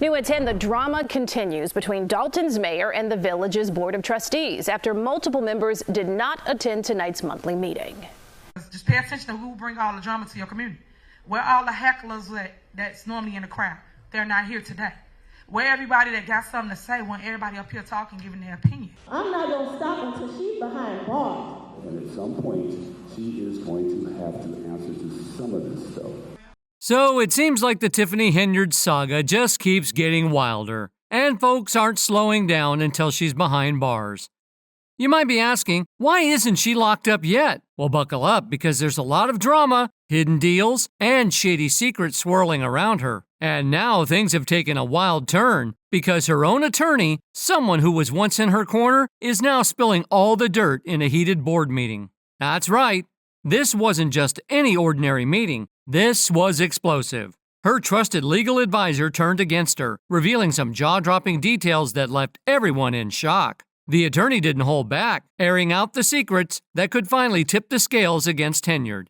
New at 10, the drama continues between Dalton's mayor and the village's board of trustees after multiple members did not attend tonight's monthly meeting. Just pay attention to who bring all the drama to your community. Where all the hecklers that's normally in the crowd, they're not here today. Where everybody that got something to say when everybody up here talking, giving their opinion. I'm not going to stop until she's behind bars. And at some point, she is going to have to answer to some of this stuff. So it seems like the Tiffany Henyard saga just keeps getting wilder, and folks aren't slowing down until she's behind bars. You might be asking, why isn't she locked up yet? Well, buckle up, because there's a lot of drama, hidden deals, and shady secrets swirling around her. And now things have taken a wild turn, because her own attorney, someone who was once in her corner, is now spilling all the dirt in a heated board meeting. That's right. This wasn't just any ordinary meeting. This was explosive. Her trusted legal advisor turned against her, revealing some jaw-dropping details that left everyone in shock. The attorney didn't hold back, airing out the secrets that could finally tip the scales against Henyard.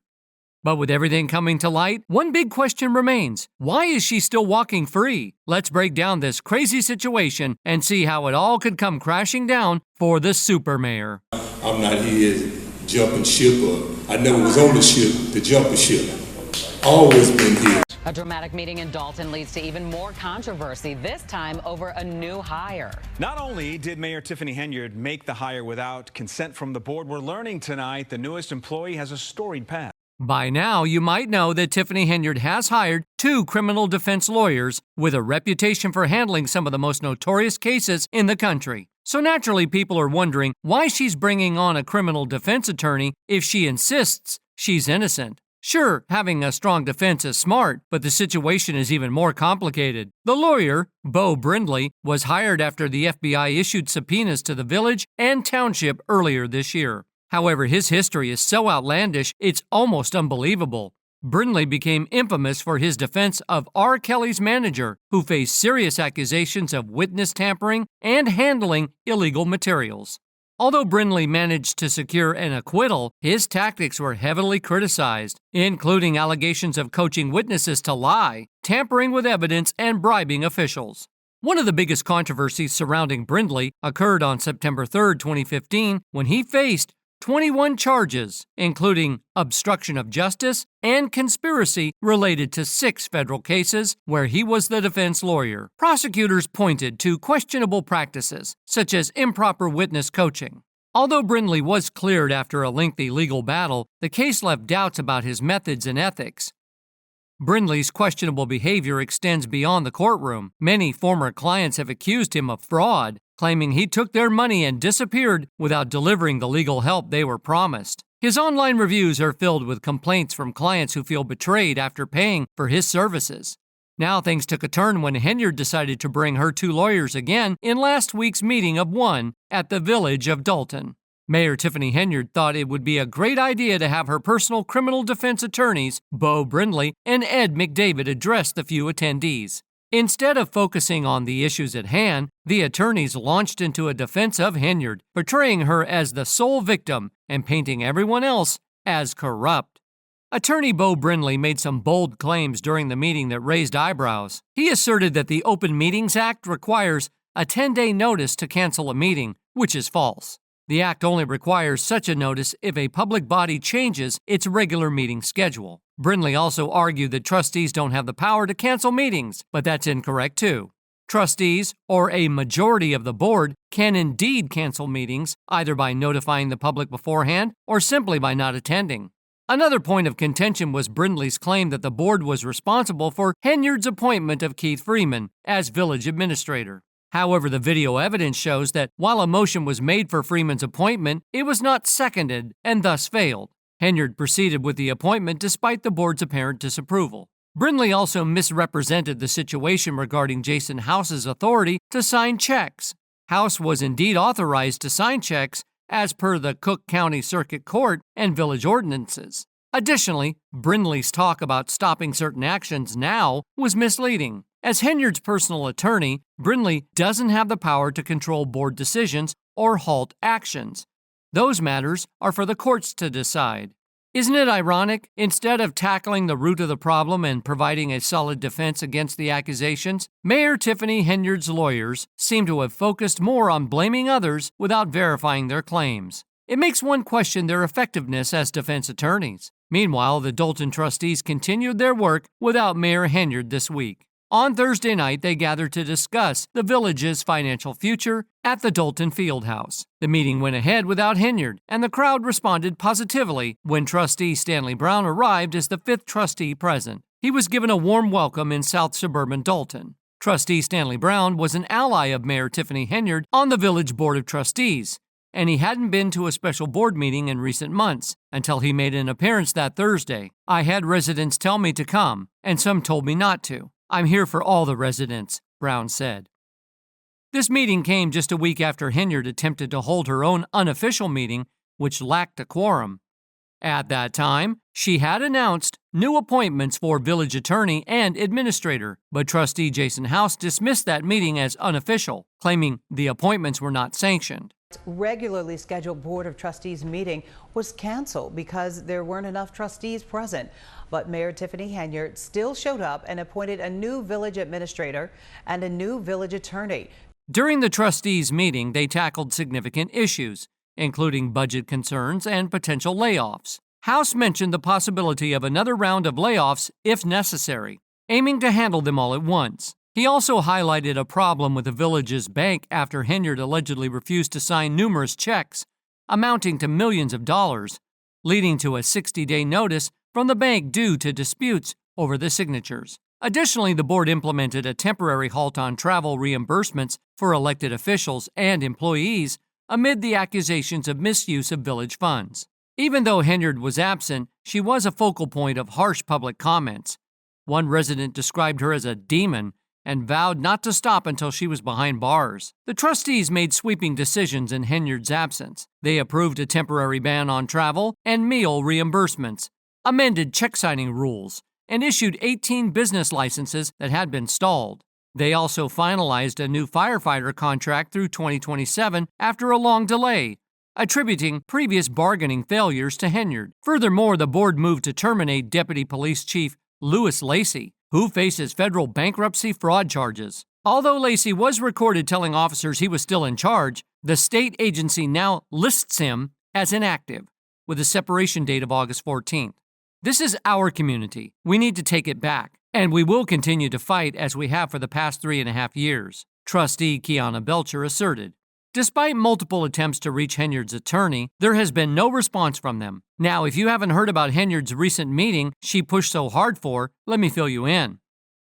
But with everything coming to light, one big question remains. Why is she still walking free? Let's break down this crazy situation and see how it all could come crashing down for the super mayor. I'm not here jumping ship, or I never was on the ship to jump a ship. Always been here. A dramatic meeting in Dalton leads to even more controversy, this time over a new hire. Not only did Mayor Tiffany Henyard make the hire without consent from the board, we're learning tonight the newest employee has a storied past. By now, you might know that Tiffany Henyard has hired 2 criminal defense lawyers with a reputation for handling some of the most notorious cases in the country. So naturally, people are wondering why she's bringing on a criminal defense attorney if she insists she's innocent. Sure, having a strong defense is smart, but the situation is even more complicated. The lawyer, Bo Brindley, was hired after the FBI issued subpoenas to the village and Township earlier this year. However, his history is so outlandish, it's almost unbelievable. Brindley became infamous for his defense of R. Kelly's manager, who faced serious accusations of witness tampering and handling illegal materials. Although Brindley managed to secure an acquittal, his tactics were heavily criticized, including allegations of coaching witnesses to lie, tampering with evidence, and bribing officials. One of the biggest controversies surrounding Brindley occurred on September 3, 2015, when he faced 21 charges, including obstruction of justice and conspiracy related to 6 federal cases where he was the defense lawyer. Prosecutors pointed to questionable practices, such as improper witness coaching. Although Brindley was cleared after a lengthy legal battle, the case left doubts about his methods and ethics. Brindley's questionable behavior extends beyond the courtroom. Many former clients have accused him of fraud, claiming he took their money and disappeared without delivering the legal help they were promised. His online reviews are filled with complaints from clients who feel betrayed after paying for his services. Now things took a turn when Henyard decided to bring her 2 lawyers again in last week's meeting of 1 at the village of Dalton. Mayor Tiffany Henyard thought it would be a great idea to have her personal criminal defense attorneys, Bo Brindley and Ed McDavid, address the few attendees. Instead of focusing on the issues at hand, the attorneys launched into a defense of Henyard, portraying her as the sole victim and painting everyone else as corrupt. Attorney Bo Brindley made some bold claims during the meeting that raised eyebrows. He asserted that the Open Meetings Act requires a 10-day notice to cancel a meeting, which is false. The act only requires such a notice if a public body changes its regular meeting schedule. Brindley also argued that trustees don't have the power to cancel meetings, but that's incorrect too. Trustees, or a majority of the board, can indeed cancel meetings, either by notifying the public beforehand or simply by not attending. Another point of contention was Brindley's claim that the board was responsible for Henyard's appointment of Keith Freeman as village administrator. However, the video evidence shows that while a motion was made for Freeman's appointment, it was not seconded and thus failed. Henyard proceeded with the appointment despite the board's apparent disapproval. Brindley also misrepresented the situation regarding Jason House's authority to sign checks. House was indeed authorized to sign checks as per the Cook County Circuit Court and village ordinances. Additionally, Brindley's talk about stopping certain actions now was misleading. As Henyard's personal attorney, Brindley doesn't have the power to control board decisions or halt actions. Those matters are for the courts to decide. Isn't it ironic? Instead of tackling the root of the problem and providing a solid defense against the accusations, Mayor Tiffany Henyard's lawyers seem to have focused more on blaming others without verifying their claims. It makes one question their effectiveness as defense attorneys. Meanwhile, the Dalton trustees continued their work without Mayor Henyard this week. On Thursday night, they gathered to discuss the village's financial future at the Dalton Fieldhouse. The meeting went ahead without Henyard, and the crowd responded positively when Trustee Stanley Brown arrived as the fifth trustee present. He was given a warm welcome in South Suburban Dalton. Trustee Stanley Brown was an ally of Mayor Tiffany Henyard on the Village Board of Trustees, and he hadn't been to a special board meeting in recent months until he made an appearance that Thursday. "I had residents tell me to come, and some told me not to. I'm here for all the residents," Brown said. This meeting came just a week after Henyard attempted to hold her own unofficial meeting, which lacked a quorum. At that time, she had announced new appointments for village attorney and administrator, but Trustee Jason House dismissed that meeting as unofficial, claiming the appointments were not sanctioned. Regularly scheduled Board of Trustees meeting was canceled because there weren't enough trustees present. But Mayor Tiffany Henyard still showed up and appointed a new village administrator and a new village attorney. During the trustees' meeting, they tackled significant issues, including budget concerns and potential layoffs. House mentioned the possibility of another round of layoffs if necessary, aiming to handle them all at once. He also highlighted a problem with the village's bank after Henyard allegedly refused to sign numerous checks, amounting to millions of dollars, leading to a 60-day notice from the bank due to disputes over the signatures. Additionally, the board implemented a temporary halt on travel reimbursements for elected officials and employees amid the accusations of misuse of village funds. Even though Henyard was absent, she was a focal point of harsh public comments. One resident described her as a demon and vowed not to stop until she was behind bars. The trustees made sweeping decisions in Henyard's absence. They approved a temporary ban on travel and meal reimbursements, amended check-signing rules, and issued 18 business licenses that had been stalled. They also finalized a new firefighter contract through 2027 after a long delay, attributing previous bargaining failures to Henyard. Furthermore, the board moved to terminate Deputy Police Chief Louis Lacey, who faces federal bankruptcy fraud charges. Although Lacey was recorded telling officers he was still in charge, the state agency now lists him as inactive, with a separation date of August 14th. This is our community. We need to take it back, and we will continue to fight as we have for the past 3.5 years, Trustee Kiana Belcher asserted. Despite multiple attempts to reach Henyard's attorney, there has been no response from them. Now, if you haven't heard about Henyard's recent meeting she pushed so hard for, let me fill you in.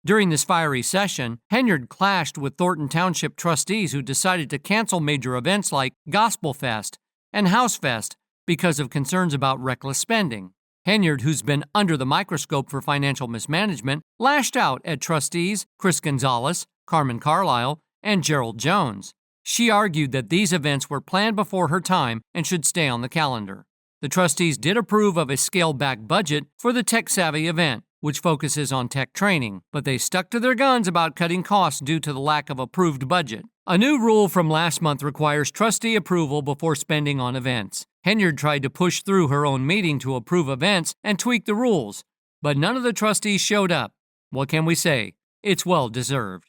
During this fiery session, Henyard clashed with Thornton Township trustees who decided to cancel major events like Gospel Fest and House Fest because of concerns about reckless spending. Henyard, who's been under the microscope for financial mismanagement, lashed out at trustees Chris Gonzalez, Carmen Carlisle, and Gerald Jones. She argued that these events were planned before her time and should stay on the calendar. The trustees did approve of a scaled-back budget for the tech-savvy event, which focuses on tech training, but they stuck to their guns about cutting costs due to the lack of approved budget. A new rule from last month requires trustee approval before spending on events. Henyard tried to push through her own meeting to approve events and tweak the rules, but none of the trustees showed up. What can we say? It's well-deserved.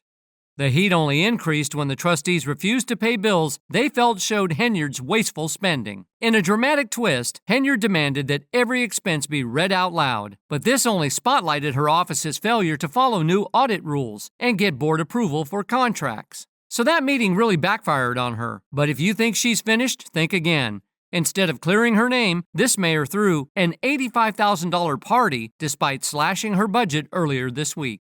The heat only increased when the trustees refused to pay bills they felt showed Henyard's wasteful spending. In a dramatic twist, Henyard demanded that every expense be read out loud, but this only spotlighted her office's failure to follow new audit rules and get board approval for contracts. So that meeting really backfired on her. But if you think she's finished, think again. Instead of clearing her name, this mayor threw an $85,000 party despite slashing her budget earlier this week.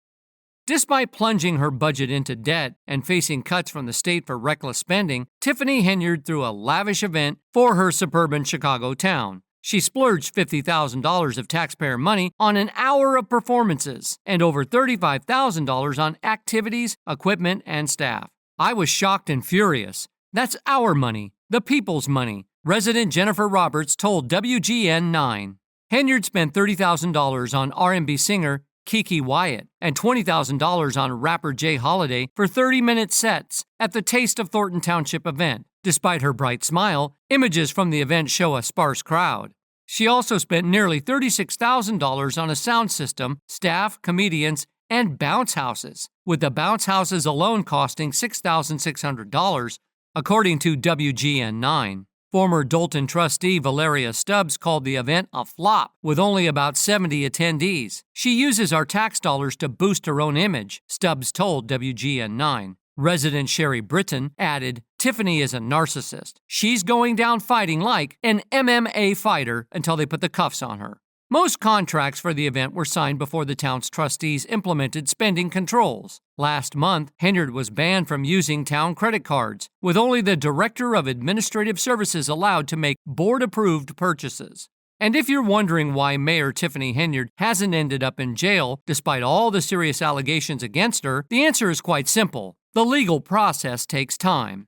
Despite plunging her budget into debt and facing cuts from the state for reckless spending, Tiffany Henyard threw a lavish event for her suburban Chicago town. She splurged $50,000 of taxpayer money on an hour of performances and over $35,000 on activities, equipment, and staff. I was shocked and furious. That's our money, the people's money, resident Jennifer Roberts told WGN9. Henyard spent $30,000 on R&B singer Kiki Wyatt and $20,000 on rapper Jay Holiday for 30-minute sets at the Taste of Thornton Township event. Despite her bright smile, images from the event show a sparse crowd. She also spent nearly $36,000 on a sound system, staff, comedians, and bounce houses, with the bounce houses alone costing $6,600, according to WGN9. Former Dalton trustee Valeria Stubbs called the event a flop, with only about 70 attendees. She uses our tax dollars to boost her own image, Stubbs told WGN9. Resident Sherry Britton added, Tiffany is a narcissist. She's going down fighting like an MMA fighter until they put the cuffs on her. Most contracts for the event were signed before the town's trustees implemented spending controls. Last month, Henyard was banned from using town credit cards, with only the Director of Administrative Services allowed to make board-approved purchases. And if you're wondering why Mayor Tiffany Henyard hasn't ended up in jail despite all the serious allegations against her, the answer is quite simple. The legal process takes time.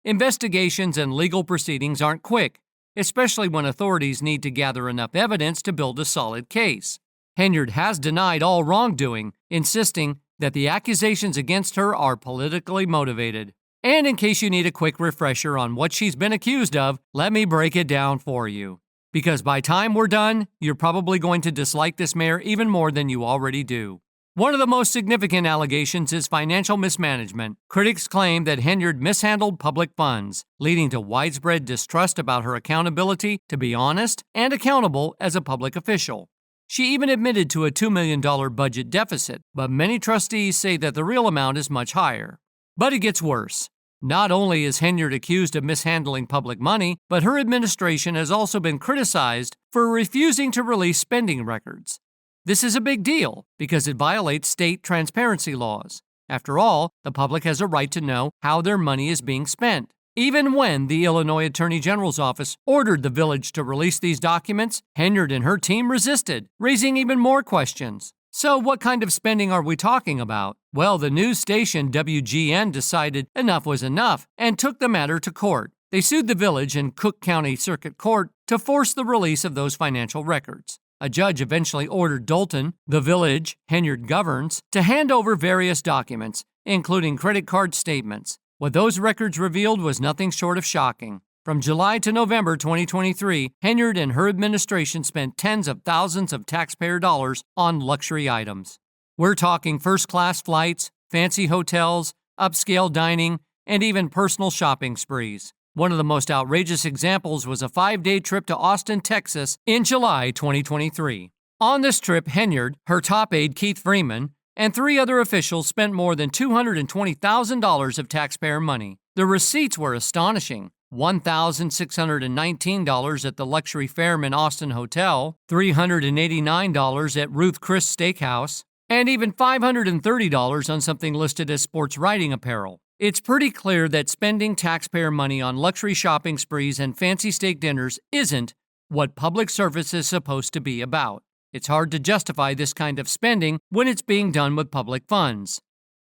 Investigations and legal proceedings aren't quick, especially when authorities need to gather enough evidence to build a solid case. Henyard has denied all wrongdoing, insisting that the accusations against her are politically motivated. And in case you need a quick refresher on what she's been accused of, let me break it down for you. Because by time we're done, you're probably going to dislike this mayor even more than you already do. One of the most significant allegations is financial mismanagement. Critics claim that Henyard mishandled public funds, leading to widespread distrust about her accountability to be honest and accountable as a public official. She even admitted to a $2 million budget deficit, but many trustees say that the real amount is much higher. But it gets worse. Not only is Henyard accused of mishandling public money, but her administration has also been criticized for refusing to release spending records. This is a big deal because it violates state transparency laws. After all, the public has a right to know how their money is being spent. Even when the Illinois Attorney General's office ordered the village to release these documents, Henyard and her team resisted, raising even more questions. So what kind of spending are we talking about? Well, the news station WGN decided enough was enough and took the matter to court. They sued the village and Cook County Circuit Court to force the release of those financial records. A judge eventually ordered Dalton, the village Henyard governs, to hand over various documents, including credit card statements. What those records revealed was nothing short of shocking. From July to November 2023, Henyard and her administration spent tens of thousands of taxpayer dollars on luxury items. We're talking first-class flights, fancy hotels, upscale dining, and even personal shopping sprees. One of the most outrageous examples was a 5-day trip to Austin, Texas in July 2023. On this trip, Henyard, her top aide Keith Freeman, and 3 other officials spent more than $220,000 of taxpayer money. The receipts were astonishing. $1,619 at the luxury Fairmont Austin Hotel, $389 at Ruth Chris Steakhouse, and even $530 on something listed as sports riding apparel. It's pretty clear that spending taxpayer money on luxury shopping sprees and fancy steak dinners isn't what public service is supposed to be about. It's hard to justify this kind of spending when it's being done with public funds.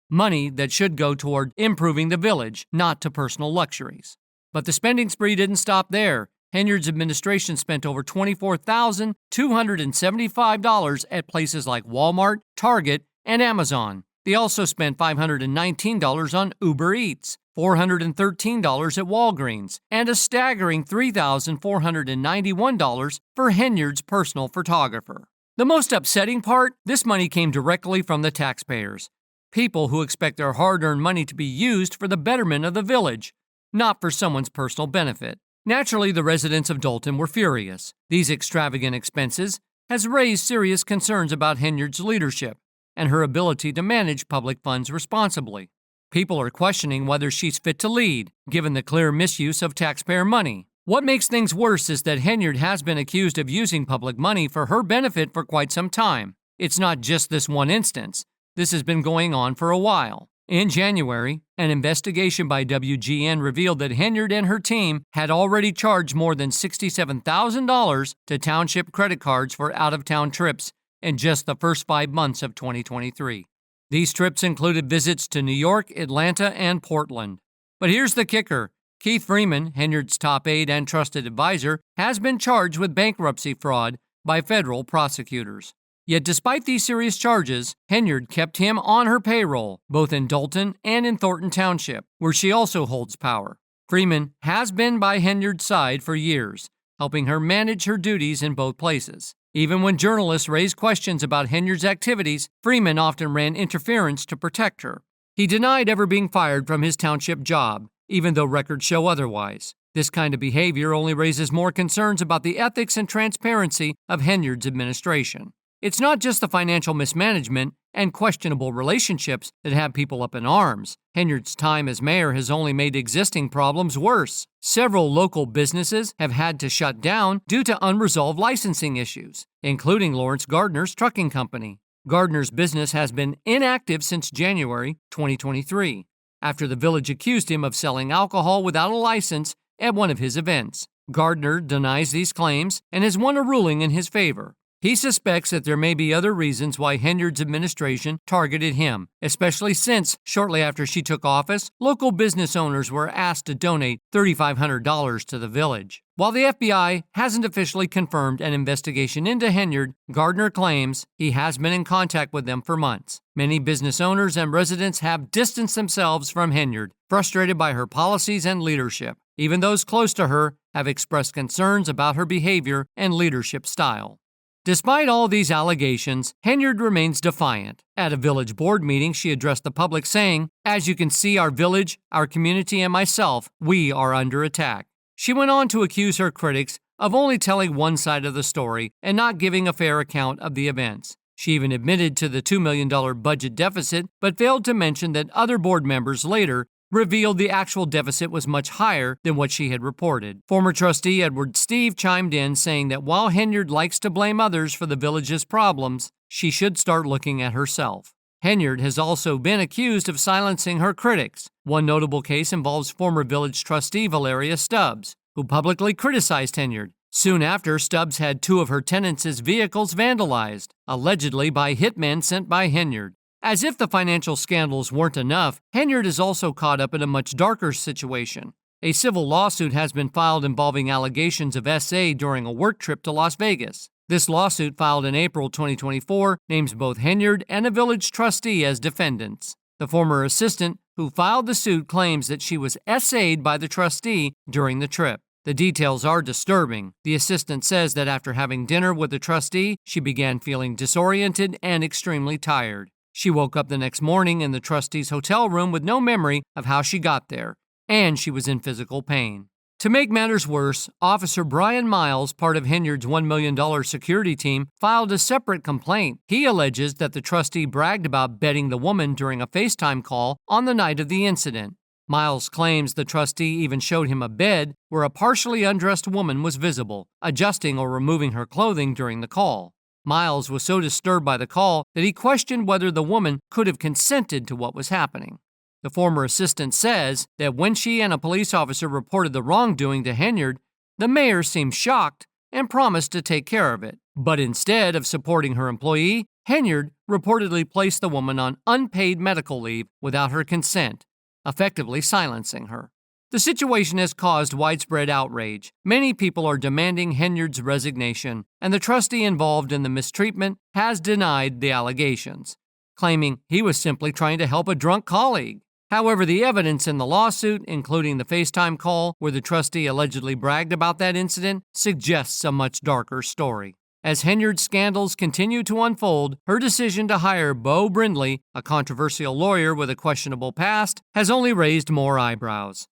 Money that should go toward improving the village, not to personal luxuries. But the spending spree didn't stop there. Henyard's administration spent over $24,275 at places like Walmart, Target, and Amazon. They also spent $519 on Uber Eats, $413 at Walgreens, and a staggering $3,491 for Henyard's personal photographer. The most upsetting part, this money came directly from the taxpayers, people who expect their hard-earned money to be used for the betterment of the village, not for someone's personal benefit. Naturally, the residents of Dalton were furious. These extravagant expenses has raised serious concerns about Henyard's leadership and her ability to manage public funds responsibly. People are questioning whether she's fit to lead, given the clear misuse of taxpayer money. What makes things worse is that Henyard has been accused of using public money for her benefit for quite some time. It's not just this one instance. This has been going on for a while. In January, an investigation by WGN revealed that Henyard and her team had already charged more than $67,000 to Township credit cards for out-of-town trips in just the first 5 months of 2023. These trips included visits to New York, Atlanta, and Portland. But here's the kicker. Keith Freeman, Henyard's top aide and trusted advisor, has been charged with bankruptcy fraud by federal prosecutors. Yet despite these serious charges, Henyard kept him on her payroll, both in Dalton and in Thornton Township, where she also holds power. Freeman has been by Henyard's side for years, helping her manage her duties in both places. Even when journalists raised questions about Henyard's activities, Freeman often ran interference to protect her. He denied ever being fired from his township job, even though records show otherwise. This kind of behavior only raises more concerns about the ethics and transparency of Henyard's administration. It's not just the financial mismanagement and questionable relationships that have people up in arms. Henyard's time as mayor has only made existing problems worse. Several local businesses have had to shut down due to unresolved licensing issues, including Lawrence Gardner's trucking company. Gardner's business has been inactive since January 2023, after the village accused him of selling alcohol without a license at one of his events. Gardner denies these claims and has won a ruling in his favor. He suspects that there may be other reasons why Henyard's administration targeted him, especially since, shortly after she took office, local business owners were asked to donate $3,500 to the village. While the FBI hasn't officially confirmed an investigation into Henyard, Gardner claims he has been in contact with them for months. Many business owners and residents have distanced themselves from Henyard, frustrated by her policies and leadership. Even those close to her have expressed concerns about her behavior and leadership style. Despite all these allegations, Henyard remains defiant. At a village board meeting, she addressed the public saying, "As you can see, our village, our community, and myself, we are under attack." She went on to accuse her critics of only telling one side of the story and not giving a fair account of the events. She even admitted to the $2 million budget deficit, but failed to mention that other board members later revealed the actual deficit was much higher than what she had reported. Former trustee Edward Steve chimed in, saying that while Henyard likes to blame others for the village's problems, she should start looking at herself. Henyard has also been accused of silencing her critics. One notable case involves former village trustee Valeria Stubbs, who publicly criticized Henyard. Soon after, Stubbs had two of her tenants' vehicles vandalized, allegedly by hitmen sent by Henyard. As if the financial scandals weren't enough, Henyard is also caught up in a much darker situation. A civil lawsuit has been filed involving allegations of SA during a work trip to Las Vegas. This lawsuit, filed in April 2024, names both Henyard and a village trustee as defendants. The former assistant who filed the suit claims that she was SA'd by the trustee during the trip. The details are disturbing. The assistant says that after having dinner with the trustee, she began feeling disoriented and extremely tired. She woke up the next morning in the trustee's hotel room with no memory of how she got there, and she was in physical pain. To make matters worse, Officer Brian Miles, part of Henyard's $1 million security team, filed a separate complaint. He alleges that the trustee bragged about betting the woman during a FaceTime call on the night of the incident. Miles claims the trustee even showed him a bed where a partially undressed woman was visible, adjusting or removing her clothing during the call. Miles was so disturbed by the call that he questioned whether the woman could have consented to what was happening. The former assistant says that when she and a police officer reported the wrongdoing to Henyard, the mayor seemed shocked and promised to take care of it. But instead of supporting her employee, Henyard reportedly placed the woman on unpaid medical leave without her consent, effectively silencing her. The situation has caused widespread outrage. Many people are demanding Henyard's resignation, and the trustee involved in the mistreatment has denied the allegations, claiming he was simply trying to help a drunk colleague. However, the evidence in the lawsuit, including the FaceTime call where the trustee allegedly bragged about that incident, suggests a much darker story. As Henyard's scandals continue to unfold, her decision to hire Beau Brindley, a controversial lawyer with a questionable past, has only raised more eyebrows.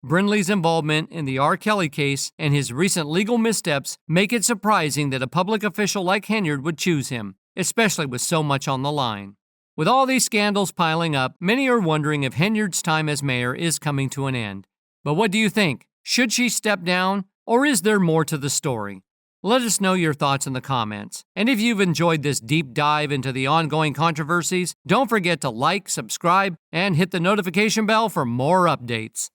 Brindley's involvement in the R. Kelly case and his recent legal missteps make it surprising that a public official like Henyard would choose him, especially with so much on the line. With all these scandals piling up, many are wondering if Henyard's time as mayor is coming to an end. But what do you think? Should she step down, or is there more to the story? Let us know your thoughts in the comments. And if you've enjoyed this deep dive into the ongoing controversies, don't forget to like, subscribe, and hit the notification bell for more updates.